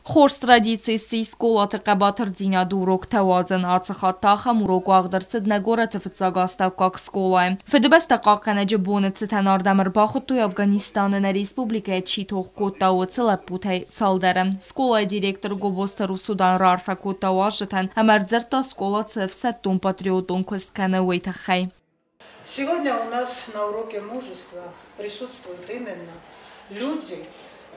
Խորս տրադիցիի սկոլատը կաբաթր ձինադու ռոք թավազն ացախատախը մուրոգ աղդրցդ նագորը թվծագաստակակ սկոլա է։ Ֆեդուբեստը կաղկանեջը բոնը ցտան արդամր բախոտույ Ավգանիստանն ռեսպուբլիկա է չիտող կոտաոցը լապութայ սալդերը։ Սկոլա դիրեկտոր գոբոստը Ռուսուдан ռարֆա կոտաուաժտան համարձրտա скола цевсаттум патриотум косткана уэйтахай. Сегодня у нас на уроке мужества присутствуют именно люди,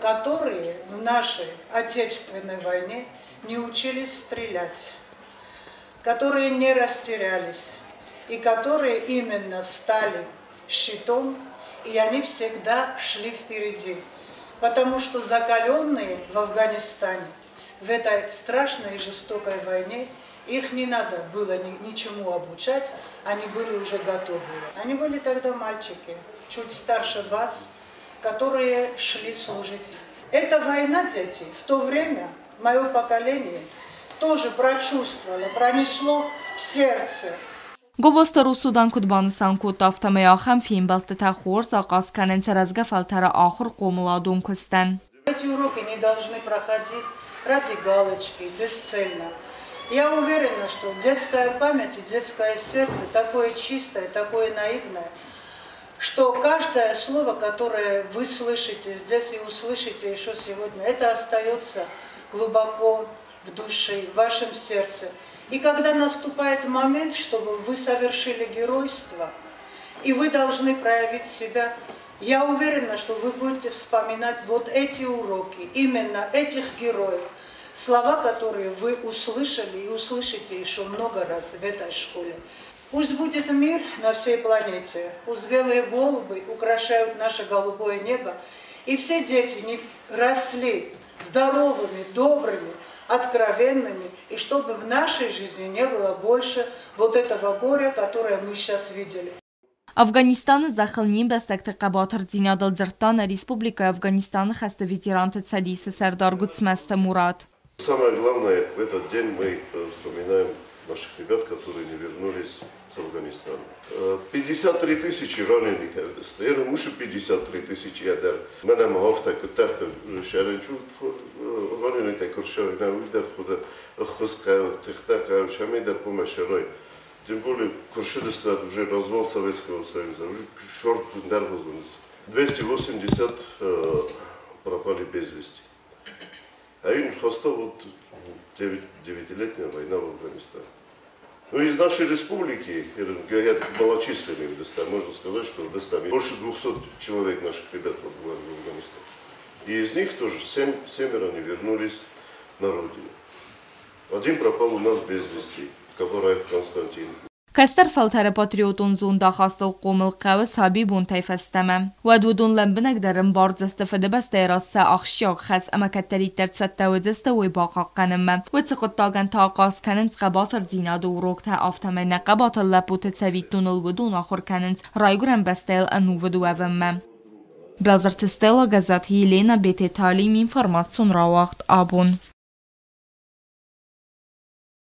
которые в нашей Отечественной войне не учились стрелять, которые не растерялись и которые именно стали щитом, и они всегда шли впереди, потому что закаленные в Афганистане в этой страшной и жестокой войне их не надо было ничему обучать, они были уже готовы. Они были тогда мальчики, чуть старше вас, которые шли служить. Эта война, дети, в то время, мое поколение, тоже прочувствовало, пронесло в сердце. Գոբոստը Ռուսուդան կուդբանսան կուտավտամե ախամ ֆիմբալտը թախորս աղասկանեն царазгафалтара ախր қомладун кыстан. Эти уроки не должны проходить ради галочки, бесцельно. Я уверена, что детская память и детское сердце такое чистое, такое наивное, что каждое слово, которое вы слышите здесь и услышите еще сегодня, это остается глубоко в душе, в вашем сердце. И когда наступает момент, чтобы вы совершили геройство, и вы должны проявить себя, я уверена, что вы будете вспоминать вот эти уроки, именно этих героев, слова, которые вы услышали и услышите еще много раз в этой школе. Пусть будет мир на всей планете, пусть белые голуби украшают наше голубое небо, и все дети не росли здоровыми, добрыми, откровенными, и чтобы в нашей жизни не было больше вот этого горя, которое мы сейчас видели. Афганистаны захылнин бәстәкті қабатыр динадыл зірттан Республика Афганистаны хасты ветеранты цадисы Сардар Гуцместа Мурат. Самое главное, в этот день мы вспоминаем наших ребят, которые не вернулись с Афганистана. 53 тысячи раненых. Я думаю, что 53 тысячи ядер. Меня мафта кутарта шаренчу раненый такой шарена уйдет куда хускаю тихтака шамидар помашерой. Тем более Куршидостан уже развал Советского Союза, уже шорт нервозность. 280 пропали без вести. А им хвоста вот 9-летняя война в Афганистане. Ну, из нашей республики, говорят, малочисленные в Дагестане, можно сказать, что в Дагестане больше 200 человек наших ребят побывали в Афганистане. И из них тоже семеро не вернулись на родину. Один пропал у нас без вести, Кабараев Константин. Кастер фалтара патриотун зунда хастыл قومل قوي سابي بون تيفستمه ودودون لمبنك درم بارز استفاده بس تيراسة أخشياق خاص أما كتريت ترسد توزسته ويباقا قنمه وتسقط تاغن تاقاس كننس قباطر زينادو روكتا آفتمه قباطر لبوت تسويتون الودون آخر كننس رايقرن بستيل أنو ودو أفمه بلازر تستيلا غزات هيلينا بيتي تعليم انفرماتسون راوقت آبون